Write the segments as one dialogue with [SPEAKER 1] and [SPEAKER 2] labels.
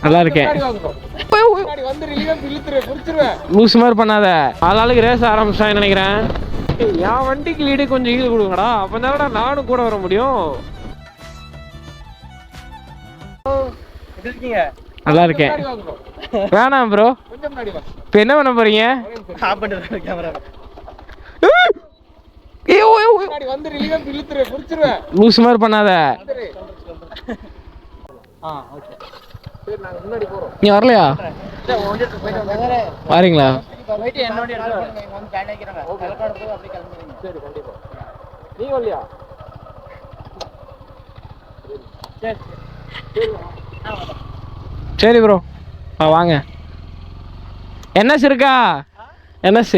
[SPEAKER 1] நல்லா இருக்கேன். லூஸ் மாதிரி பண்ணாத. ஆளாளுக்கு ரேஸ் ஆரம்பிச்சான்னு நினைக்கிறேன். என் வண்டிக்கு லீடு கொஞ்சம் ஈடு கொடுங்கடா, அப்பதானடா நானும் கூட வர முடியும். நல்லா இருக்கேன். வேணாம் ப்ரோ. இப்போ என்ன பண்ண போறீங்க? லூஸ் மாதிரி பண்ணாத. நீ வரலையா? வரீங்களா? சரி ப்ரோ, வாங்க. என்எஸ் இருக்கா? என்எஸ்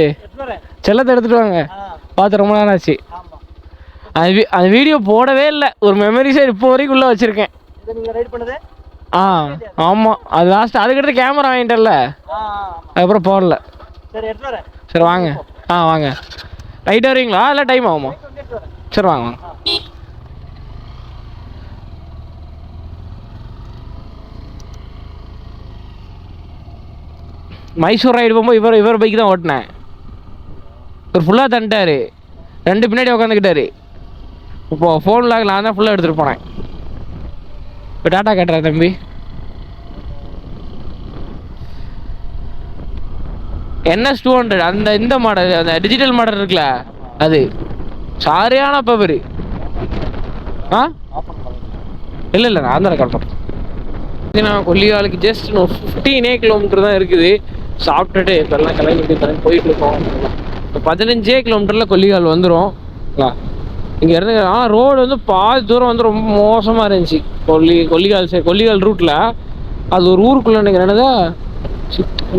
[SPEAKER 1] செல்லத்தை எடுத்துட்டு வாங்க. பார்த்து ரொம்ப நாள் ஆச்சு. அந்த வீடியோ போடவே இல்லை. ஒரு மெமரிஸை இப்போ வரைக்கும் உள்ள வச்சிருக்கேன். ஆமாம், அது லாஸ்ட். அதுக்கடுத்து கேமரா வாங்கிட்டல, அதுக்கப்புறம் போடல. சரி வாங்க. வாங்க. ரைட் வருவீங்களா இல்லை டைம் ஆகுமா? சரி வாங்க வாங்க. மைசூர் ரைடு போகும்போது இவர் பைக் தான் ஓட்டினேன். இவர் ஃபுல்லாக தந்துட்டார், 2 பின்னாடி உட்காந்துக்கிட்டாரு. இப்போ ஃபோனில் நான் தான் ஃபுல்லாக எடுத்துகிட்டு போனேன். இப்போ டாட்டா கேட்டுறேன் தம்பி. NS 200 அந்த இந்த மாடல், அந்த டிஜிட்டல் மாடல் இருக்குல்ல, அது சரியான பவர். இல்லை நான் தான் ரெக்கார்ட் பண்ணுறேன். நான் கொல்லிகாலுக்கு ஜஸ்ட் 15 கிலோமீட்டர் தான் இருக்குது. சாப்பிட்டுட்டு இப்போ எல்லாம் கிளம்பிட்டு போயிட்டுருக்கோம். இப்போ 15 கிலோமீட்டரில் கொல்லிகால் வந்துடும். இங்கே இருந்து ரோடு வந்து பாதி தூரம் வந்து ரொம்ப மோசமாக இருந்துச்சு. கொல்லிகால் ரூட்டில் அது ஒரு ஊருக்குள்ளே நினைக்கிறேன்.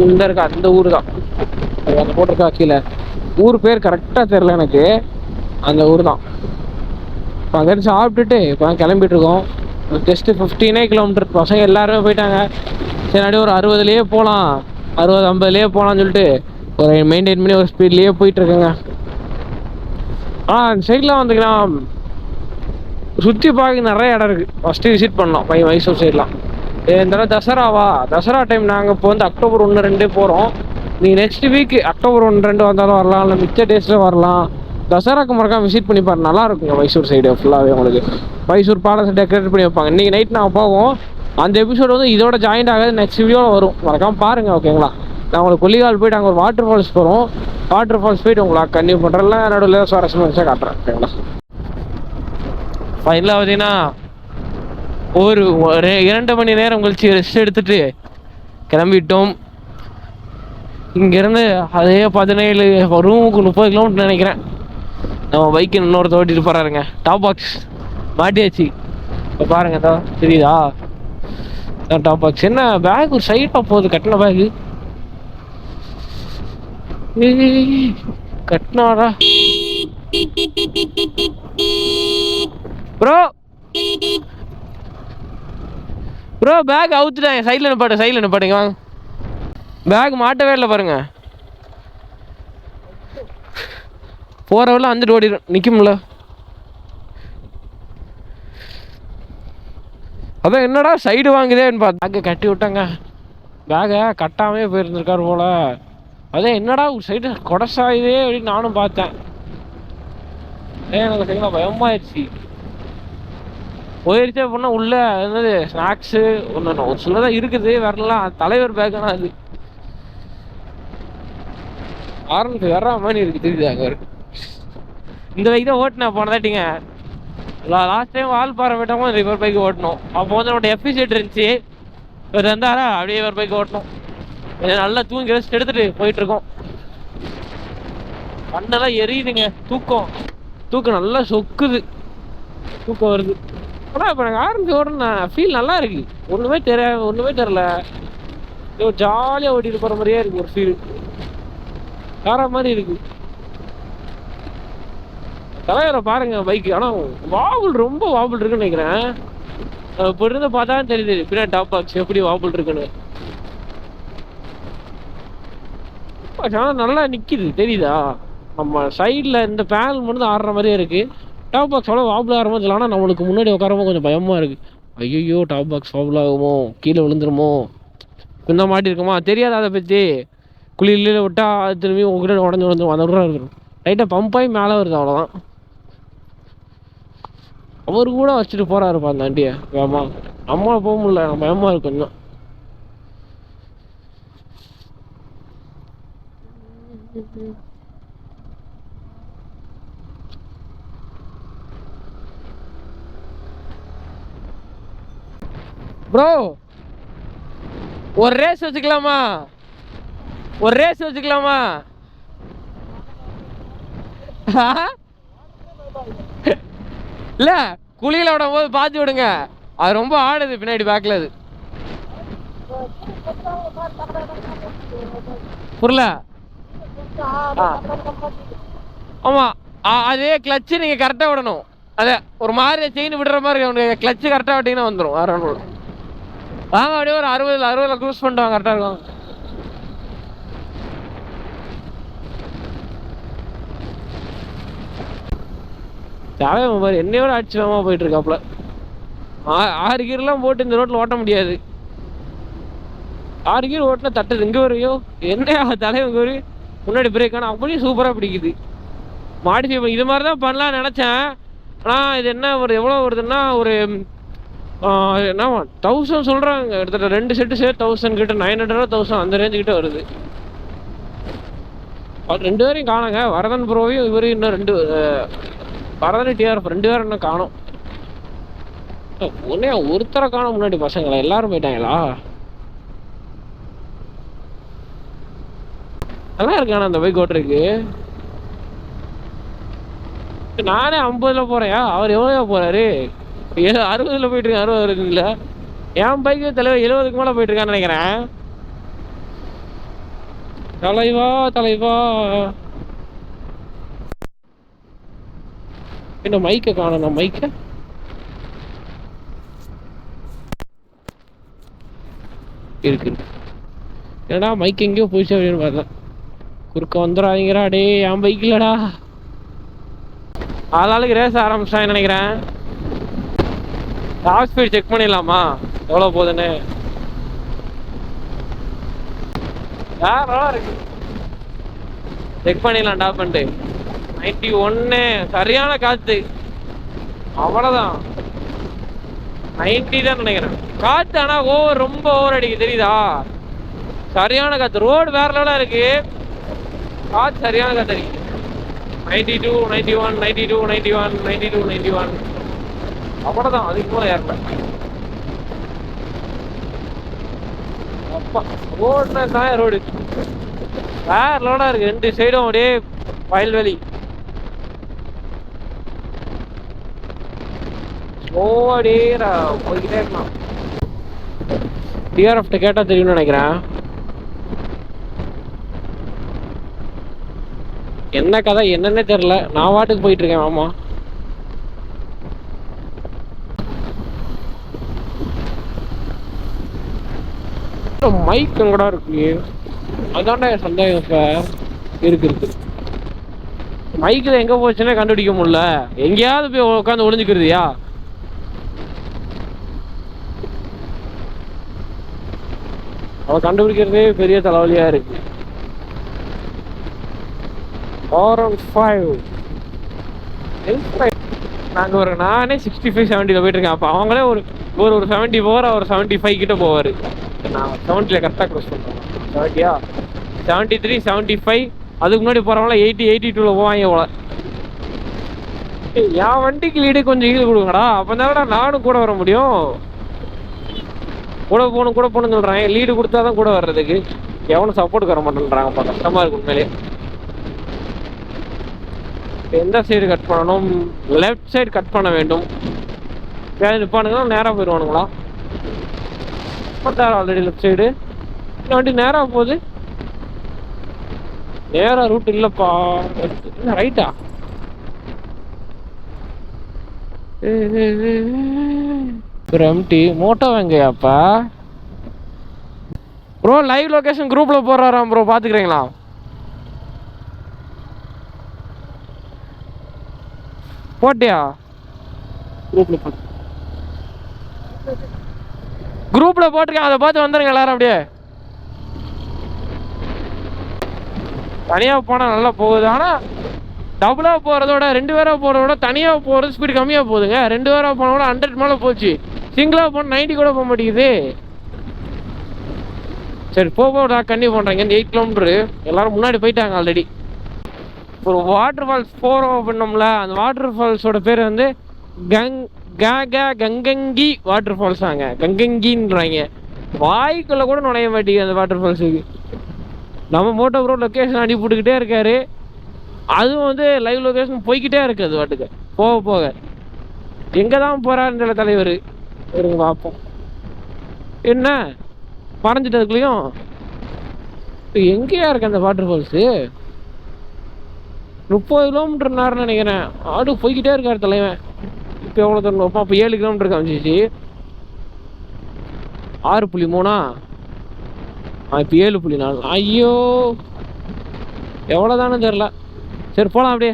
[SPEAKER 1] இந்த இருக்கா அந்த ஊர் தான் அந்த போட்டிருக்கா கீழே. ஊர் பேர் கரெக்டாக தெரில எனக்கு. அந்த ஊர் தான். இப்போ அங்கேருந்து சாப்பிட்டுட்டு இப்போ கிளம்பிட்டு இருக்கோம். Just 15 kilometre. பசங்க எல்லாருமே போயிட்டாங்க. சரி அப்படியே ஒரு 60லேயே போகலாம், 60-50லேயே போகலான்னு சொல்லிட்டு ஒரு மெயின்டைன் பண்ணி ஒரு ஸ்பீட்லேயே போயிட்டுருக்கேங்க. அந்த சைட்லாம் வந்துக்கலாம் சுற்றி பார்க்க நிறைய இடம் இருக்குது. ஃபஸ்ட்டு விசிட் பண்ணோம் மைசூர் சைட்லாம். இந்த தடவை தசரா டைம் நாங்கள் இப்போ வந்து அக்டோபர் 1-2 போகிறோம். நீங்கள் நெக்ஸ்ட் வீக் அக்டோபர் 1-2 வந்தாலும் வரலாம், இல்லை மிச்ச டேஸில் வரலாம். தசராக்கு மறக்காம விசிட் பண்ணி பாரு, நல்லா இருக்குங்க மைசூர் சைடு ஃபுல்லாகவே. உங்களுக்கு மைசூர் பேலஸ் டெக்கரேட் பண்ணி வைப்பாங்க. இன்றைக்கி நைட் நாங்கள் போவோம். அந்த எபிசோடு வந்து இதோட ஜாயிண்ட் ஆகாது, நெக்ஸ்ட் வீடியோவில் வரும். மறக்காமல் பாருங்கள், ஓகேங்களா? நான் உங்களுக்கு கொல்லிகால் போய்ட்டு அங்கே ஒரு வாட்டர் ஃபால்ஸ் போகிறோம். வாட்டர் ஃபால்ஸ் போய்ட்டு உங்களுக்கு கன்டினியூ பண்ணுறேன்ல, நடுவில் சுவாரஸ்யமாக வச்சா காட்டுறேன், ஓகேங்களா? ஃபைனலாக பார்த்தீங்கன்னா ஒரு 2 மணி நேரம் கழிச்சு ரெஸ்ட் எடுத்துட்டு கிளம்பிட்டோம். இங்கேருந்து அதே 17 ரூமுக்கு 30 கிலோமீட்டர் நினைக்கிறேன். நம்ம பைக்கு இன்னொருத்த ஓட்டிட்டு போகிறாருங்க. Top box மாட்டியாச்சு. இப்போ பாருங்க, தான் தெரியுதா? Top box. என்ன பேக் ஒரு சைடாக போகுது, கட்டின பேகு கட்டினாரா ப்ரோ? ப்ரோ பேக் அவுத்துட்டேன். சைடில் நிப்பாட்டுங்க வாங்க. பேக் மாட்டவே இல்லை பாருங்க. போகிறவெல்லாம் வந்துட்டு ஓடிடும், நிற்கும்ல. அதான் என்னடா சைடு வாங்குதேன்னு பார்த்து பேக்கை கட்டி விட்டாங்க. பேக்கை கட்டாமே போயிருந்துருக்காரு போல. அதான் என்னடா ஒரு சைடு கொடசாயுதே அப்படின்னு நானும் பார்த்தேன். எனக்கு சரிங்களா பயமாயிடுச்சு. போயிடுச்சு அப்படின்னா உள்ள என்னது ஸ்நாக்ஸு ஒன்று ஒரு சிலதான் இருக்குது, வரலாம். தலைவர் பேக்கானா அது ஆரம்பிச்சு வர்ற மாதிரி இருக்கு, தெரியுது. அங்கே இருக்கு. இந்த பைக் தான் ஓட்டினேன் போனதாட்டிங்க. லாஸ்ட் டைம் வால்பாறை போயிட்டோமோ இவர் பைக் ஓட்டணும். அப்போ வந்து நம்மளோட எஃபிஷியன்ட் இருந்துச்சு. இவர் இருந்தாரா அப்படியே இவர் பைக் ஓட்டணும். நல்லா தூங்கி ரெஸ்ட் எடுத்துட்டு போயிட்டு இருக்கோம். கண்ணெல்லாம் எரியுதுங்க. தூக்கம் நல்லா சொக்குது, தூக்கம் வருது. ஆனால் இப்போ எனக்கு ஆரம்பிச்சு ஓடுறேன், ஃபீல் நல்லா இருக்கு. ஒன்றுமே தெரில. ஜாலியாக ஓட்டிட்டு போகிற மாதிரியே இருக்கு. ஒரு ஃபீல் வேற மாதிரி இருக்கு. தலைவரை பாருங்க பைக்கு. ஆனால் ரொம்ப வாபுள் இருக்குன்னு நினைக்கிறேன். இப்போ இருந்து பார்த்தா தெரியுது பின்னாடி டாப் பாக்ஸ் எப்படி வாபுள் இருக்குன்னு. ஆனால் நல்லா நிற்கிது, தெரியுதா? நம்ம சைடில் இந்த பேனல் மட்டும் ஆடுற மாதிரியே இருக்குது. டாப் பாக்ஸ் அவ்வளோ வாபுள் ஆகிற மாதிரி இல்லை. ஆனால் நம்மளுக்கு முன்னாடி உட்காரமோ கொஞ்சம் பயமாக இருக்குது. ஐயோ டாப் பாக்ஸ் ஃபால் ஆகுமோ, கீழே விழுந்துருமோ, இந்த மாட்டி இருக்குமா தெரியாது. அதை பற்றி குளிரில் விட்டா அது திரும்பி உங்ககிட்ட உடஞ்சி விழுந்துரும். அதை விட இருக்கும் லைட்டாக பம்ப் ஆகி மேலே வருது, அவ்வளோதான். அவரு கூட வச்சுட்டு போறாருப்பா அந்த வண்டியை வேமா. நம்மள போக முடியல, நம்ம பயமா இருக்கு கொஞ்சம். ப்ரோ ஒரு ரேஸ் வச்சுக்கலாமா, ஒரு ரேஸ் வச்சுக்கலாமா? இல்ல குளியில விடும் போது பாத்து விடுங்க, அது ரொம்ப ஆடுது பின்னாடி பேக்ல. அது புரியல. ஆமா அதே கிளச்சு நீங்க கரெக்டா விடணும். அத ஒரு மாதிரி செயின் விடுற மாதிரி கிளச்சு கரெக்டா விட்டீங்கன்னா வந்துடும். வேற ஒன்றும் வாங்க அப்படியே ஒரு 60 க்ரூஸ் பண்ணிட்டு வாங்க, கரெக்டா இருக்கும். தலைவன் மாதிரி என்னையோட ஆச்சரியமா போயிட்டு இருக்காப்ல. 6 கீர்லாம் போட்டு இந்த ரோட்ல ஓட்ட முடியாது. 6 கீர் ஓட்டினா தட்டுது. இங்க வரையோ என்ன தலைவன் ஒரு முன்னாடி பிரேக் ஆனால் அப்படியே சூப்பராக பிடிக்குது. மாடிஃபை இது மாதிரி தான் பண்ணலாம்னு நினச்சேன். ஆனால் இது என்ன ஒரு எவ்வளோ வருதுன்னா ஒரு என்ன 1000 சொல்கிறாங்க. எடுத்துகிட்ட 2 செட்டு சேர்த்து 1000 கிட்ட, 900 1000 அந்த ரேஞ்சு கிட்ட வருது. அது 2 பேரையும் காணுங்க, வரதன் ப்ரோவையும் இவரையும். இன்னும் 2 வரதன் டிஆர்எஃப் 2 பேரும் இன்னும் காணும். ஒன்னே ஒருத்தரை காணும் முன்னாடி பசங்களா, எல்லாரும் போயிட்டாங்களா? நல்லா இருக்கானா அந்த பைக் ஓட்டுறதுக்கு? நானே 50ல போறேன், அவர் எவ்வளோ போறாரு? 60ல போயிட்டு இருக்கேன். 60 வருதுங்களா? என் பைக்கு தலைவர் 70க்கு மேல போயிட்டு இருக்கான்னு நினைக்கிறேன். தலைவா தலைவா, என்ன மைக்க காணணும்? மைக்க இருக்கு. ஏன்னா மைக் எங்கேயோ போயிடுச்சு அப்படின்னு பார்த்தேன். குறுக்க வந்துடாதீங்கடா டே, என் பைக் இல்லடா. ஆளாளுக்கு ரேஸ் ஆரம்பிச்சிட்டான்னு நினைக்கிறேன். டாப் ஸ்பீட் செக் பண்ணிடலாமா எவ்வளோ போகுதுன்னு? இருக்கு, செக் பண்ணிடலாம். டாப் பண்ணிட்டு 91 சரியான காத்து, அவ்வளோதான். 90 தான் நினைக்கிறேன் காத்து. ஆனால் ரொம்ப ஓவர் அடிக்கு, தெரியுதா? சரியான காத்து, ரோடு வேற லெவலாக இருக்கு, காத்து சரியான காத்து அடிக்குது. 92 91 92 91 92 91 அவ்வளோதான், அதுக்கு போல ஏறல. அப்பா ரோடுனா தான் ரோடு வேற லெவலாக இருக்கு. 2 சைடும் அப்படியே வயல்வெளி. ஸ்லோவாடியே போய்கிட்டே இருக்கலாம். டிஆர்எஃப்ட கேட்டால் தெரியும்னு நினைக்கிறேன். என்ன கதை என்னன்னே தெரியல, நான் வாட்டுக்கு போயிட்டு இருக்கேன். ஆமா மைக் எங்கடா இருக்கு? அதான்டா என் சந்தேகம். இப்ப இருக்கு மைக்கில் எங்க போச்சுன்னே கண்டுபிடிக்க முடியல. எங்கேயாவது போய் உட்காந்து ஒளிஞ்சுக்கிறதுயா? அவ கண்டுபிடிக்கிறதே பெரிய தலைவலியா இருக்கு. நாங்கள் ஒரு நானே 65 70 போயிட்டு இருக்கேன். அப்போ அவங்களே ஒரு 74 அவர் 75 கிட்ட போவார். நான் 70ல கரெக்டாக க்ரோஸ் பண்ணுறேன். 70யா 73 75 அதுக்கு முன்னாடி போகிறவங்கள 80 82ல போவாங்க போல. என் வண்டிக்கு லீடு கொஞ்சம் ஈடு கொடுங்கடா, அப்போ தானடா நானும் கூட வர முடியும். கூட போகணும்னு சொல்கிறாங்க. லீடு கொடுத்தா தான் கூட வர்றதுக்கு எவனும் சப்போர்ட்டுக்கு வர மாட்டேன்றாங்கப்பா. கஷ்டமாக இருக்கும் உண்மையிலே. எந்த சைடு கட் பண்ணணும்? லெஃப்ட் சைடு கட் பண்ண வேண்டும். நிற்பானுங்களா நேராக போயிடுவானுங்களா? ஆல்ரெடி லெஃப்ட் சைடு இந்த வண்டி நேராக போகுது. நேராக ரூட் இல்லைப்பா, ரைட்டா? எம்டி மோட்டோ வாங்கயாப்பா ப்ரோ. லைவ் லொகேஷன் குரூப்ல போறாராம் ப்ரோ, பாத்துக்கிறீங்களா? போட்டியா குரூப்ல? குரூப்ல போட்டிருக்கேன், அதை பார்த்து வந்துருங்க எல்லாரும். அப்படியே தனியாக போனால் நல்லா போகுது. ஆனால் டபுளாக போகிறதோட 2 பேராக போகிறதோட தனியாக போகிறது ஸ்பீடு கம்மியாக போகுதுங்க. 2 பேராக போனால் கூட 100 மேலே போச்சு. சிங்கிளாக போனால் 90 கூட போக மாட்டேங்குது. சரி போக கண்டினியூ பண்ணுறேங்க. இந்த 8 கிலோமீட்டரு எல்லாரும் முன்னாடி போயிட்டாங்க ஆல்ரெடி. ஒரு வாட்டர் ஃபால்ஸ் போகிறோம் பண்ணோம்ல, அந்த வாட்டர் ஃபால்ஸோட பேர் வந்து கங்கங்கி வாட்டர் ஃபால்ஸாங்க. கங்கங்கின்றாங்க. வாய்க்குள்ளே கூட நுழைய மாட்டேங்குது அந்த வாட்டர் ஃபால்ஸுக்கு. நம்ம மோட்டோ ப்ரோ லொக்கேஷன் அடி போட்டுக்கிட்டே இருக்காரு. அதுவும் வந்து லைவ் லொக்கேஷன் போய்கிட்டே இருக்குது. அது வாட்டுக்கு போக போக எங்கே தான் போகிறாருன்ற தலைவர் இருங்க பார்ப்போம். என்ன மறைஞ்சிட்டதுக்குள்ளேயும் எங்கேயா இருக்கு அந்த வாட்டர் ஃபால்ஸு? 30 கிலோமீட்டர் நேரம்னு நினைக்கிறேன். ஆடு போய்கிட்டே இருக்கார் தலைவன். இப்போ எவ்வளோ தரணும்? அப்போ 7 கிலோமீட்டர் காமிச்சிச்சு. 6.3 இப்போ 7.4. ஐயோ எவ்வளோதானு தெரில. சரி போகலாம். அப்படியே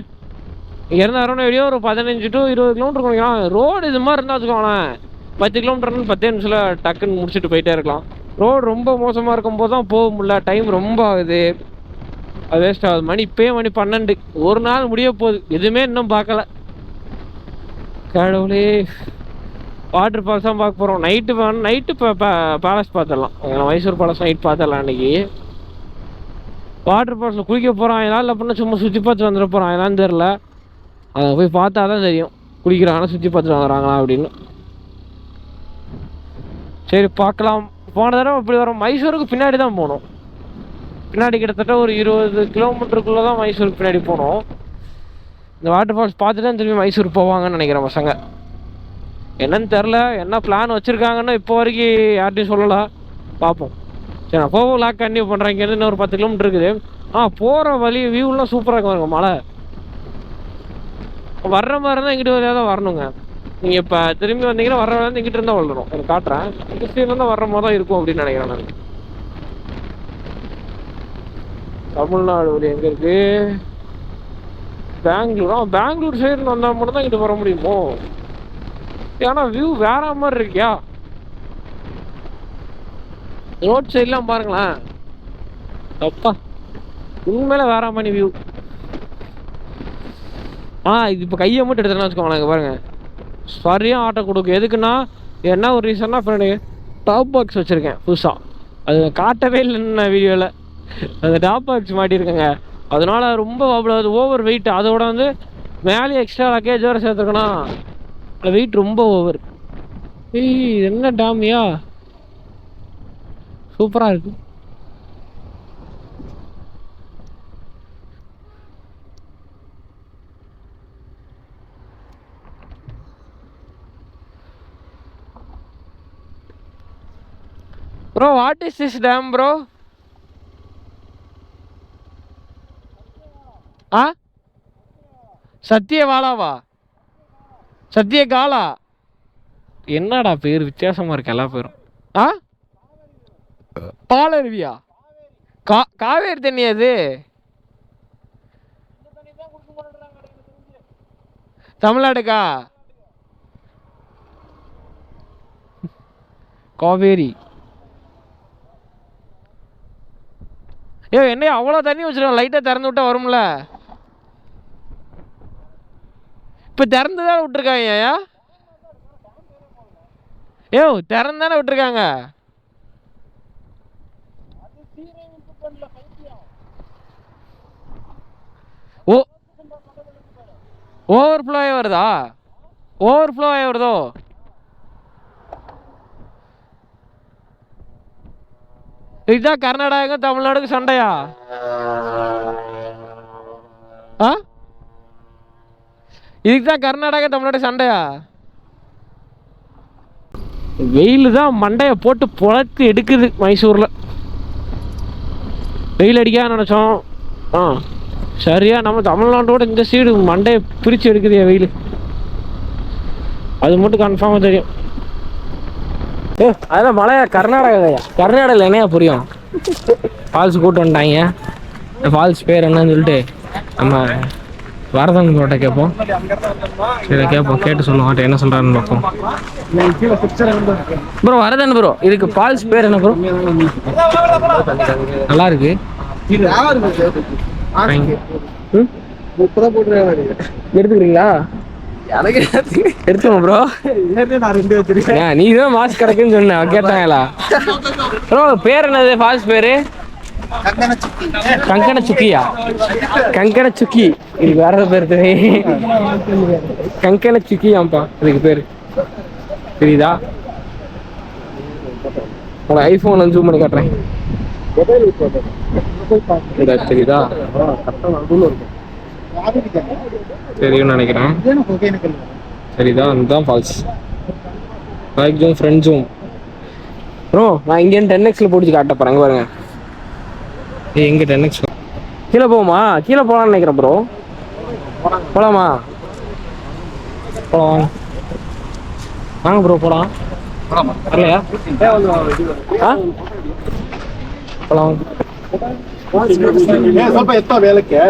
[SPEAKER 1] இங்கே இருந்தால் வரணும். எப்படியோ ஒரு 15 to 20 கிலோமீட்டர் குறைக்கலாம். ரோடு இது மாதிரி இருந்தால் வச்சுக்கோங்களேன், 10 கிலோமீட்டர்னு 10 நிமிஷத்தில் டக்குன்னு முடிச்சுட்டு போயிட்டே இருக்கலாம். ரோடு ரொம்ப மோசமாக இருக்கும்போது தான் போக முடியல. டைம் ரொம்ப ஆகுது, அது வேஸ்ட் ஆகுது. மணி இப்போயே மணி 12. ஒரு நாள் முடிய போகுது, எதுவுமே இன்னும் பார்க்கல. கடவுளே, வாட்டர் ஃபால்ஸ் தான் பார்க்க போகிறோம். நைட்டு பேலஸ் பார்த்துடலாம். மைசூர் பேலஸ் நைட் பார்த்துடலாம். அன்றைக்கி வாட்டர் ஃபால்ஸில் குளிக்க போகிறான் எல்லாம் இல்லை பண்ண, சும்மா சுற்றி பார்த்து வந்துட போகிறான் என்னான்னு தெரில. அதை போய் பார்த்தா தான் தெரியும் குளிக்கிறாங்கன்னா சுற்றி பார்த்துட்டு வந்துடுறாங்களா அப்படின்னு. சரி பார்க்கலாம். போன தடவை இப்படி வரோம். மைசூருக்கு பின்னாடி தான் போகணும். பின்னாடி கிட்டத்தட்ட ஒரு 20 கிலோமீட்டருக்குள்ளே தான் மைசூருக்கு பின்னாடி போகணும். இந்த வாட்டர் ஃபால்ஸ் பார்த்துட்டு தான் திரும்பி மைசூர் போவாங்கன்னு நினைக்கிறேன் பசங்க. என்னன்னு தெரில, என்ன பிளான் வச்சுருக்காங்கன்னு இப்போ வரைக்கும் யார்ட்டையும் சொல்லலை. பார்ப்போம். சரி நான் போக லாக் கண்டினியூ பண்ணுறேன். இங்கேருந்து இன்னும் ஒரு 10 கிலோமீட்டர் இருக்குது. போகிற வழி வியூலாம் சூப்பராக இருக்குங்க. மழை வர்ற மாதிரி இருந்தால் இங்கிட்டு வழியாக தான் வரணுங்க. நீங்கள் இப்போ திரும்பி வந்தீங்கன்னா வர்ற வேலை இங்கிட்டு இருந்தால் வளரும். எனக்கு காட்டுறேன். இந்த சைடில் தான் வர்ற மாதிரி தான் இருக்கும் அப்படின்னு நினைக்கிறேன் நான். தமிழ்நாடு வழி எங்கே இருக்குது? பெங்களூர். பெங்களூர் சைடு வந்தால் மட்டும் தான் இங்கிட்டு வர முடியுமோ? ஏன்னா வியூ வேற மாதிரி இருக்கியா? ரோட் சைட்லாம் பாருங்களேன். அப்பா உண்மையில வேற மாதிரி வியூ. இது இப்போ கையை மட்டும் எடுத்துனா வச்சுக்கோங்களேன். பாருங்க சரியாக ஆட்டோ கொடுக்கும். எதுக்குன்னா என்ன ஒரு ரீசன்னா, இப்போ டாப் பாக்ஸ் வச்சுருக்கேன் புதுசாக. அது காட்டவே இல்லைன்னு வீடியோவில். அந்த டாப் பாக்ஸ் மாட்டியிருக்கேங்க. அதனால ரொம்ப அவ்வளோ ஓவர் வெயிட். அதோட வந்து மேலே எக்ஸ்ட்ரா லக்கேஜ் வேறு சேர்த்துருக்கேன்னா வெயிட் ரொம்ப ஓவர். என்ன டாமியா சூப்பராக இருக்கு. Bro what is this dam bro? சத்தியவாலாவா? சத்தியகாலா? என்னடா பேர் வித்தியாசமா இருக்கு எல்லா பேரும். பாலருவியா? காவேரி தண்ணி அது? தமிழ்நாடுக்கா? காவேரி. என்ன அவ்வளோ தண்ணி வச்சிருக்கோம்? லைட்டாக திறந்து விட்டா வரும்ல. இப்போ திறந்து தானே விட்டுருக்காங்க. திறந்து தானே விட்டுருக்காங்க. ஓவர்ஃப்ளோ ஆகி வருதா? ஓவர்ஃப்ளோ ஆகி வருதோ? இதுதான் கர்நாடகாவுக்கும் தமிழ்நாடுக்கும் சண்டையா? இதுக்கு தான் கர்நாடகா தமிழ்நாடு சண்டையா? வெயில் தான் மண்டையை போட்டு புலத்து எடுக்குது மைசூரில். வெயில் அடிக்கான்னு நினச்சோம். சரியா நம்ம தமிழ்நாட்டோட இந்த சைடு மண்டையை பிரித்து எடுக்குது வெயில். அது மட்டும் கன்ஃபார்மாக தெரியும். அதான் மழையா? கர்நாடகாவில் என்னையா புரியும்? ஃபால்ஸ் கூட்டு வந்துட்டாங்க. ஃபால்ஸ் பேர் என்னன்னு சொல்லிட்டு நம்ம வரதன் ப்ரோட்ட கேட்போம். சரி கேட்போம், கேட்டு சொல்லுவோம் என்ன சொல்கிறாருன்னு பார்ப்போம். ப்ரோ வரதன் ப்ரோ, இதுக்கு ஃபால்ஸ் பேர் என்ன ப்ரோ? நல்லா இருக்கு. எடுத்துக்கிறீங்களா? எடுத்துக்கோங்க ப்ரோ. நீ தான் மாஸ்க் கிடைக்குன்னு சொன்னேன், கேட்டாங்களா ப்ரோ? பேர் என்னது ஃபால்ஸ் பேரு? கங்கண சுக்கியா? கங்கண சுக்கி. இது வேற பேர் தெரியும். கங்கண சுக்கியாம்பா இதுக்கு பேரு. தெரியுதா? உங்க ஐபோன்ல ஜூம் பண்ணி காட்டுறேன். தெரியுதா? தெரியும்னு நினைக்கிறேன். சரிதா, அதுதான் falls. Back zoom, front zoom. Bro நான் இங்கே 10x போட்டு காட்ட போறேன் பாருங்க. எங்க 10x கீழே போகுமா? கீழே போகலான்னு நினைக்கிறேன் ப்ரோ. போலாமா? போலாம் வாங்க ப்ரோ, போலாம். வரலையா? போலாம்.
[SPEAKER 2] ಸ್ವಲ್ಪ ಎತ್ತ ಮೇಲಕ್ಕೆ.